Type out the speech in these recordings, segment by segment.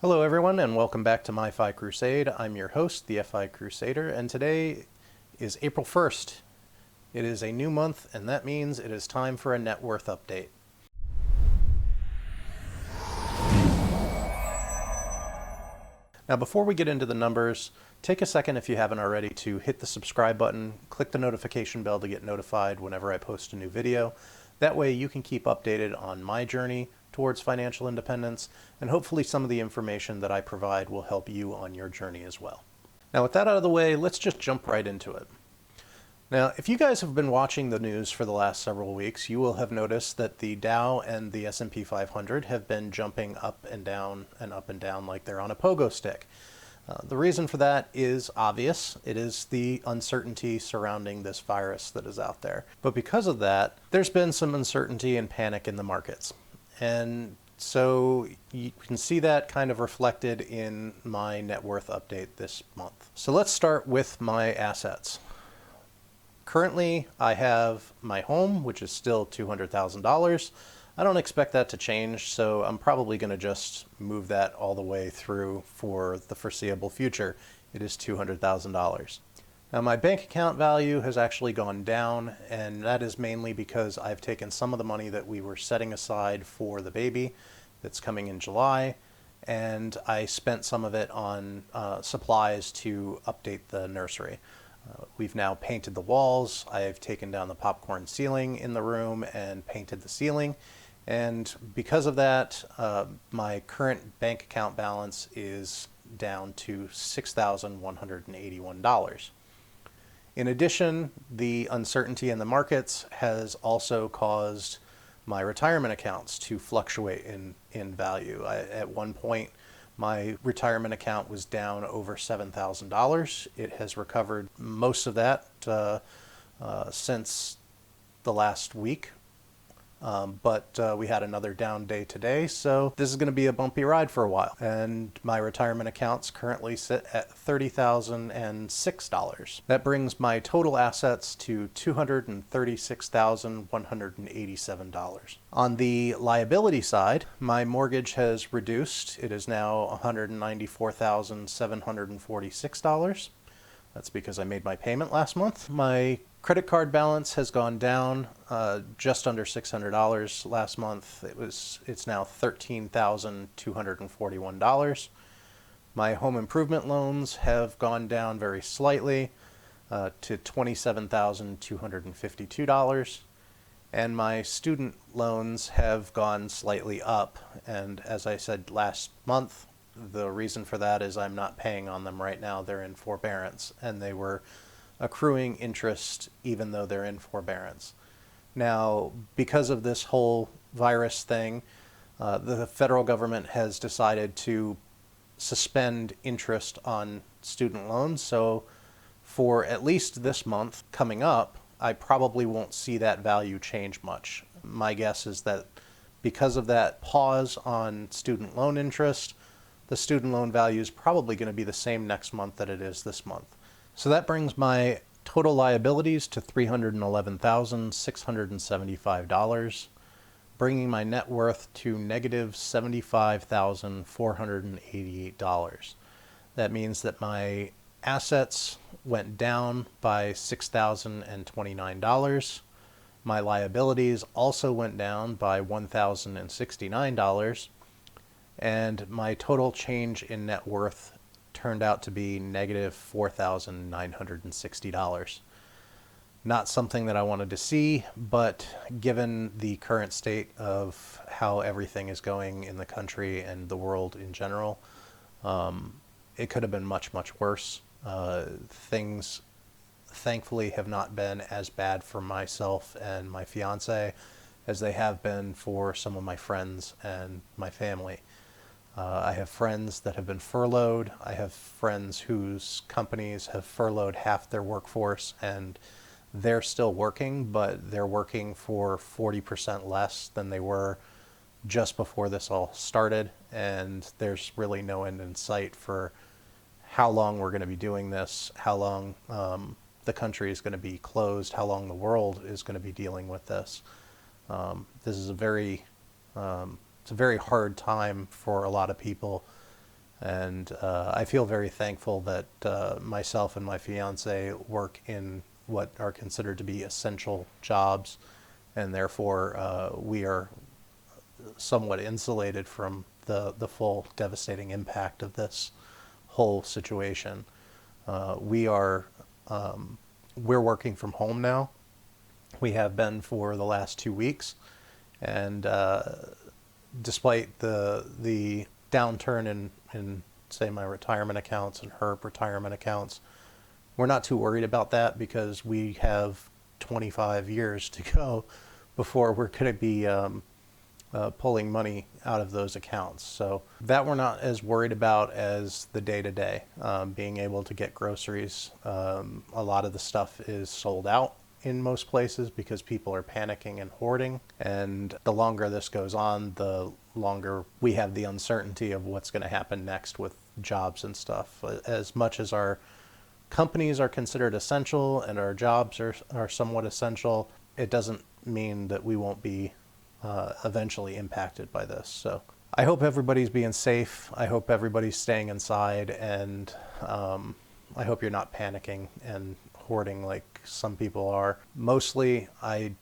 Hello everyone and welcome back to My FI Crusade. I'm your host, the FI Crusader, and today is April 1st. It is a new month and that means it is time for a net worth update. Now before we get into the numbers, take a second if you haven't already to hit the subscribe button, click the notification bell to get notified whenever I post a new video. That way you can keep updated on my journey towards financial independence, and hopefully some of the information that I provide will help you on your journey as well. Now with that out of the way, let's just jump right into it. Now, if you guys have been watching the news for the last several weeks, you will have noticed that the Dow and the S&P 500 have been jumping up and down like they're on a pogo stick. The reason for that is obvious. It is the uncertainty surrounding this virus that is out there. But because of that, there's been some uncertainty and panic in the markets. And so you can see that kind of reflected in my net worth update this month. So let's start with my assets. Currently, I have my home, which is still $200,000. I don't expect that to change, so I'm probably going to just move that all the way through for the foreseeable future. It is $200,000. Now my bank account value has actually gone down, and that is mainly because I've taken some of the money that we were setting aside for the baby that's coming in July, and I spent some of it on supplies to update the nursery. We've now painted the walls. I've taken down the popcorn ceiling in the room and painted the ceiling. And because of that, my current bank account balance is down to $6,181. In addition, the uncertainty in the markets has also caused my retirement accounts to fluctuate in value. At one point, my retirement account was down over $7,000. It has recovered most of that since the last week. But we had another down day today, so this is going to be a bumpy ride for a while. And my retirement accounts currently sit at $30,006. That brings my total assets to $236,187. On the liability side, my mortgage has reduced. It is now $194,746. That's because I made my payment last month. My credit card balance has gone down just under $600 last month. It's now $13,241. My home improvement loans have gone down very slightly to $27,252. And my student loans have gone slightly up. And as I said last month, the reason for that is I'm not paying on them right now. They're in forbearance, and they were accruing interest even though they're in forbearance. Now, because of this whole virus thing, the federal government has decided to suspend interest on student loans. So for at least this month coming up, I probably won't see that value change much. My guess is that because of that pause on student loan interest, the student loan value is probably going to be the same next month that it is this month. So that brings my total liabilities to $311,675, bringing my net worth to negative $75,488. That means that my assets went down by $6,029. My liabilities also went down by $1,069. And my total change in net worth turned out to be negative $4,960. Not something that I wanted to see, but given the current state of how everything is going in the country and the world in general, it could have been much, much worse. Things thankfully have not been as bad for myself and my fiance as they have been for some of my friends and my family. I have friends that have been furloughed. I have friends whose companies have furloughed half their workforce, and they're still working, but they're working for 40% less than they were just before this all started. And there's really no end in sight for how long we're going to be doing this, how long the country is going to be closed, how long the world is going to be dealing with this. This is a very hard time for a lot of people, And I feel very thankful that myself and my fiance work in what are considered to be essential jobs, and therefore we are somewhat insulated from the full devastating impact of this whole situation. We are we're working from home now. We have been for the last 2 weeks, and despite the downturn in say my retirement accounts and her retirement accounts, we're not too worried about that because we have 25 years to go before we're going to be pulling money out of those accounts. So that we're not as worried about as the day-to-day, being able to get groceries. A lot of the stuff is sold out in most places because people are panicking and hoarding. And the longer this goes on, the longer we have the uncertainty of what's going to happen next with jobs and stuff. As much as our companies are considered essential and our jobs are somewhat essential, it doesn't mean that we won't be eventually impacted by this. So I hope everybody's being safe. I hope everybody's staying inside, and I hope you're not panicking and hoarding like some people are. Mostly, I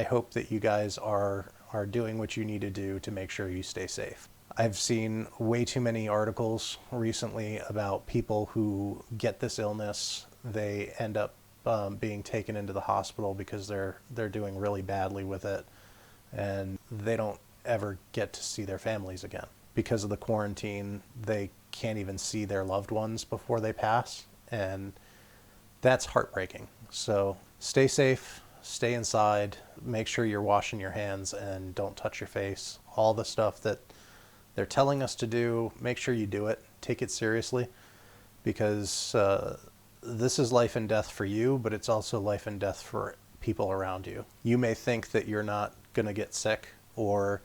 hope that you guys are doing what you need to do to make sure you stay safe. I've seen way too many articles recently about people who get this illness. They end up being taken into the hospital because they're doing really badly with it, and they don't ever get to see their families again. Because of the quarantine, they can't even see their loved ones before they pass, and that's heartbreaking. So stay safe, stay inside, make sure you're washing your hands and don't touch your face. All the stuff that they're telling us to do, make sure you do it. Take it seriously, because this is life and death for you, but it's also life and death for people around you. You may think that you're not going to get sick, or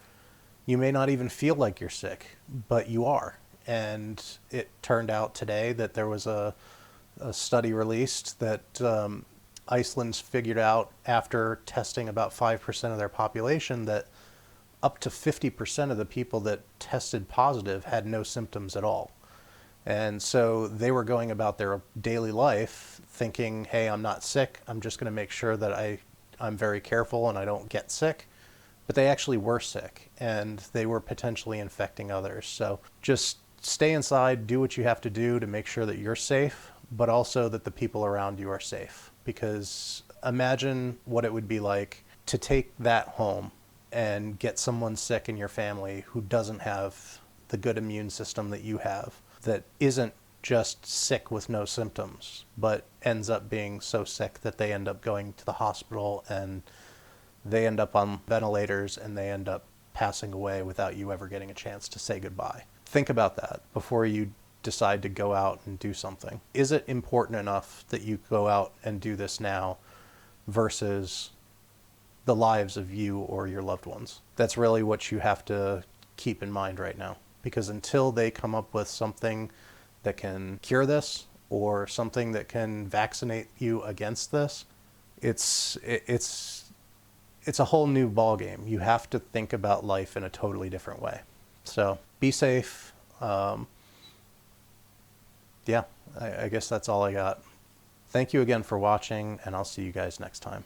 you may not even feel like you're sick, but you are. And it turned out today that there was a study released that Iceland's figured out, after testing about 5% of their population, that up to 50% of the people that tested positive had no symptoms at all. And so they were going about their daily life thinking, hey, I'm not sick. I'm just going to make sure that I'm very careful and I don't get sick. But they actually were sick, and they were potentially infecting others. So just stay inside, do what you have to do to make sure that you're safe, but also that the people around you are safe. Because imagine what it would be like to take that home and get someone sick in your family who doesn't have the good immune system that you have, that isn't just sick with no symptoms, but ends up being so sick that they end up going to the hospital and they end up on ventilators and they end up passing away without you ever getting a chance to say goodbye. Think about that before you decide to go out and do something. Is it important enough that you go out and do this now versus the lives of you or your loved ones? That's really what you have to keep in mind right now, because until they come up with something that can cure this or something that can vaccinate you against this, it's a whole new ballgame. You have to think about life in a totally different way. So be safe. Yeah, I guess that's all I got. Thank you again for watching, and I'll see you guys next time.